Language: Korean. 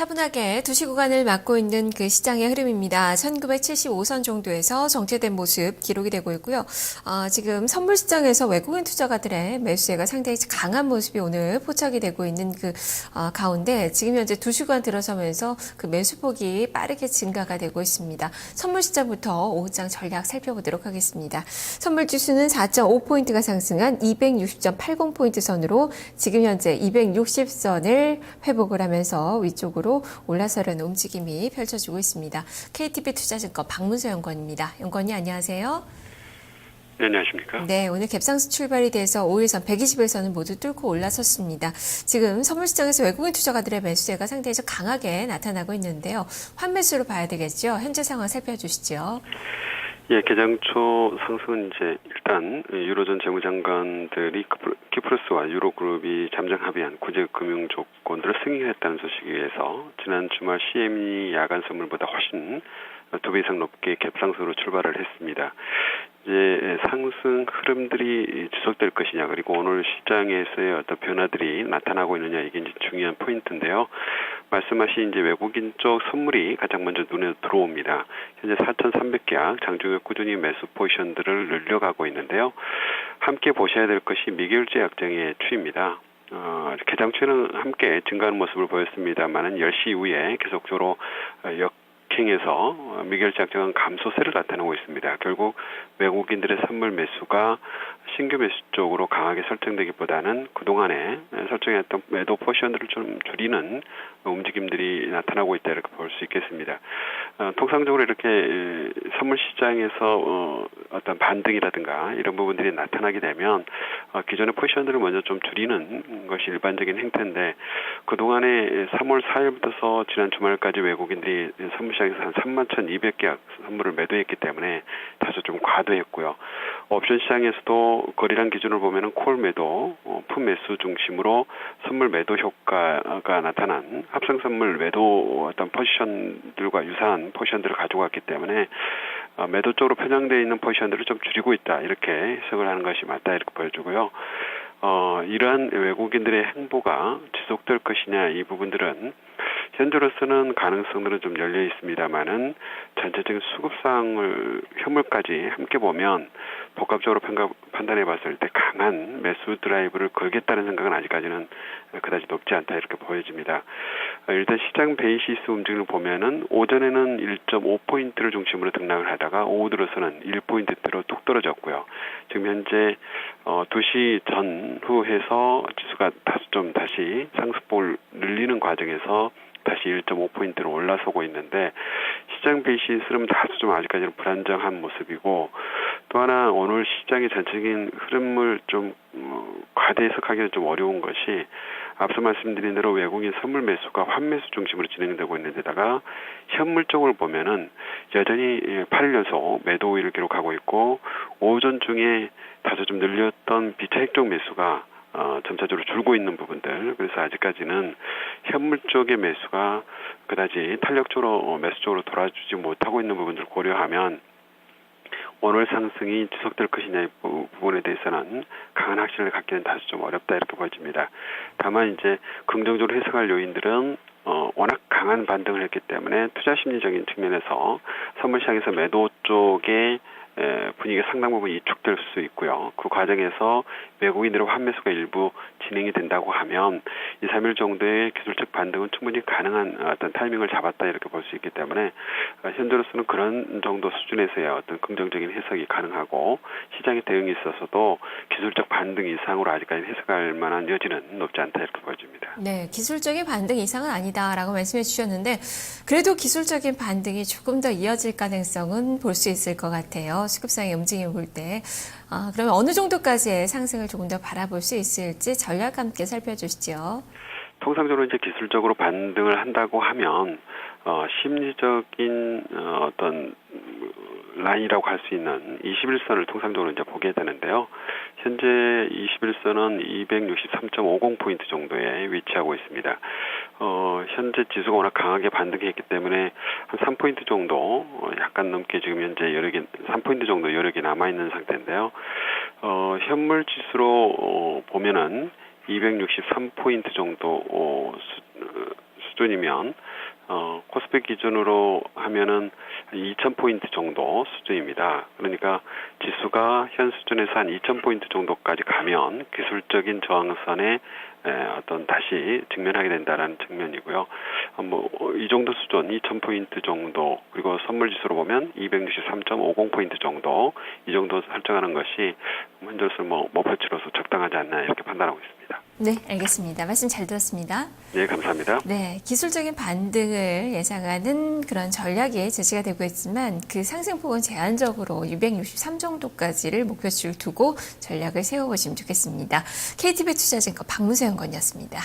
차분하게 2시 구간을 막고 있는 그 시장의 흐름입니다. 1975선 정도에서 정체된 모습 기록이 되고 있고요. 지금 선물 시장에서 외국인 투자가들의 매수세가 상당히 강한 모습이 오늘 포착이 되고 있는 그 가운데 지금 현재 2시 구간 들어서면서 그 매수폭이 빠르게 증가가 되고 있습니다. 선물 시장부터 오후장 전략 살펴보도록 하겠습니다. 선물 지수는 4.5포인트가 상승한 260.80포인트 선으로 지금 현재 260선을 회복을 하면서 위쪽으로 올라서려는 움직임이 펼쳐지고 있습니다. KTB 투자증권 박문서 연구원입니다. 연구원님 안녕하세요. 네, 안녕하십니까? 네, 오늘 갭상승 출발이 돼서 5일선, 120일선은 모두 뚫고 올라섰습니다. 지금 선물시장에서 외국인 투자가들의 매수세가 상당히 좀 강하게 나타나고 있는데요. 환매수로 봐야 되겠죠? 현재 상황 살펴주시죠. 예, 개장 초 상승은 이제 일단 유로존 재무장관들이 키프로스와 유로그룹이 잠정 합의한 구제 금융 조건들을 승인했다는 소식에 의해서 지난 주말 CME 야간 선물보다 훨씬 2배 이상 높게 갭상승으로 출발을 했습니다. 이제 상승 흐름들이 지속될 것이냐, 그리고 오늘 시장에서의 어떤 변화들이 나타나고 있느냐, 이게 이제 중요한 포인트인데요. 말씀하신 이제 외국인 쪽 선물이 가장 먼저 눈에 들어옵니다. 현재 4,300계약 장중에 꾸준히 매수 포지션들을 늘려가고 있는데요. 함께 보셔야 될 것이 미결제 약정의 추이입니다. 개장 추이는 함께 증가하는 모습을 보였습니다만은 10시 이후에 계속적으로 역행해서 미결제 약정은 감소세를 나타내고 있습니다. 결국 외국인들의 선물 매수가 신규 매수 쪽으로 강하게 설정되기보다는 그동안에 설정했던 매도 포지션들을 좀 줄이는 움직임들이 나타나고 있다, 이렇게 볼 수 있겠습니다. 통상적으로 이렇게 선물 시장에서 어떤 반등이라든가 이런 부분들이 나타나게 되면 기존의 포지션들을 먼저 좀 줄이는 것이 일반적인 행태인데, 그동안에 3월 4일부터 지난 주말까지 외국인들이 선물 시장에서 한 31,200계약 선물을 매도했기 때문에 다소 좀 과도했고요. 옵션 시장에서도 거래량 기준을 보면은 콜 매도, 풋 매수 중심으로 선물 매도 효과가 나타난 합성 선물 매도 어떤 포지션들과 유사한 포지션들을 가지고 왔기 때문에 매도 쪽으로 편향되어 있는 포지션들을 좀 줄이고 있다, 이렇게 해석을 하는 것이 맞다, 이렇게 보여주고요. 이러한 외국인들의 행보가 지속될 것이냐, 이 부분들은 현재로서는 가능성들은 좀 열려 있습니다만은 전체적인 수급상을 현물까지 함께 보면 복합적으로 판단해 봤을 때 강한 매수 드라이브를 걸겠다는 생각은 아직까지는 그다지 높지 않다, 이렇게 보여집니다. 일단 시장 베이시스 움직임을 보면은 오전에는 1.5포인트를 중심으로 등락을 하다가 오후 들어서는 1포인트대로 뚝 떨어졌고요. 지금 현재 2시 전후해서 지수가 다시 상승폭을 늘리는 과정에서 다시 1.5포인트로 올라서고 있는데, 시장 베이시스는 다소 좀 아직까지는 불안정한 모습이고, 또 하나 오늘 시장의 전체적인 흐름을 좀 과대 해석하기는 좀 어려운 것이, 앞서 말씀드린 대로 외국인 선물 매수가 환매수 중심으로 진행되고 있는 데다가 현물 쪽을 보면은 여전히 8일 연속 매도 우위를 기록하고 있고, 오전 중에 다소 좀 늘렸던 비차익 쪽 매수가 점차적으로 줄고 있는 부분들, 그래서 아직까지는 현물 쪽의 매수가 그다지 탄력적으로 매수 쪽으로 돌아주지 못하고 있는 부분들을 고려하면 오늘 상승이 지속될 것이냐의 부분에 대해서는 강한 확신을 갖기는 다소 좀 어렵다, 이렇게 보여집니다. 다만 이제 긍정적으로 해석할 요인들은 워낙 강한 반등을 했기 때문에 투자 심리적인 측면에서 선물 시장에서 매도 쪽에 분위기가 상당 부분 이축될 수 있고요. 그 과정에서 외국인들의 환매수가 일부 진행이 된다고 하면 2, 3일 정도의 기술적 반등은 충분히 가능한 어떤 타이밍을 잡았다, 이렇게 볼 수 있기 때문에 현재로서는 그런 정도 수준에서의 어떤 긍정적인 해석이 가능하고, 시장의 대응에 있어서도 기술적 반등 이상으로 아직까지 해석할 만한 여지는 높지 않다, 이렇게 보여집니다. 네, 기술적인 반등 이상은 아니다라고 말씀해 주셨는데 그래도 기술적인 반등이 조금 더 이어질 가능성은 볼 수 있을 것 같아요. 수급상의 움직임을 볼 때. 그러면 어느 정도까지의 상승을 조금 더 바라볼 수 있을지 전략 함께 살펴주시죠. 통상적으로 이제 기술적으로 반등을 한다고 하면 심리적인 어떤 라인이라고 할 수 있는 21선을 통상적으로 이제 보게 되는데요. 현재 21선은 263.50포인트 정도에 위치하고 있습니다. 현재 지수가 워낙 강하게 반등했기 때문에 한 3포인트 정도, 약간 넘게 지금 현재 3포인트 정도 여력이 남아있는 상태인데요. 현물 지수로 보면은 263포인트 정도 수준이면 코스피 기준으로 하면은 2,000포인트 정도 수준입니다. 그러니까 지수가 현 수준에서 한 2,000포인트 정도까지 가면 기술적인 저항선에 어떤 다시 직면하게 된다라는 측면이고요. 이 정도 수준 2,000포인트 정도, 그리고 선물 지수로 보면 263.50포인트 정도, 이 정도 설정하는 것이 현재로서 목표치로서 적당하지 않나 이렇게 판단하고 있습니다. 네, 알겠습니다. 말씀 잘 들었습니다. 네, 감사합니다. 네, 기술적인 반등을 예상하는 그런 전략이 제시가 되고 있지만 그 상승폭은 제한적으로 263 정도까지를 목표치를 두고 전략을 세워보시면 좋겠습니다. KTB투자증권 박문세 연구원이었습니다.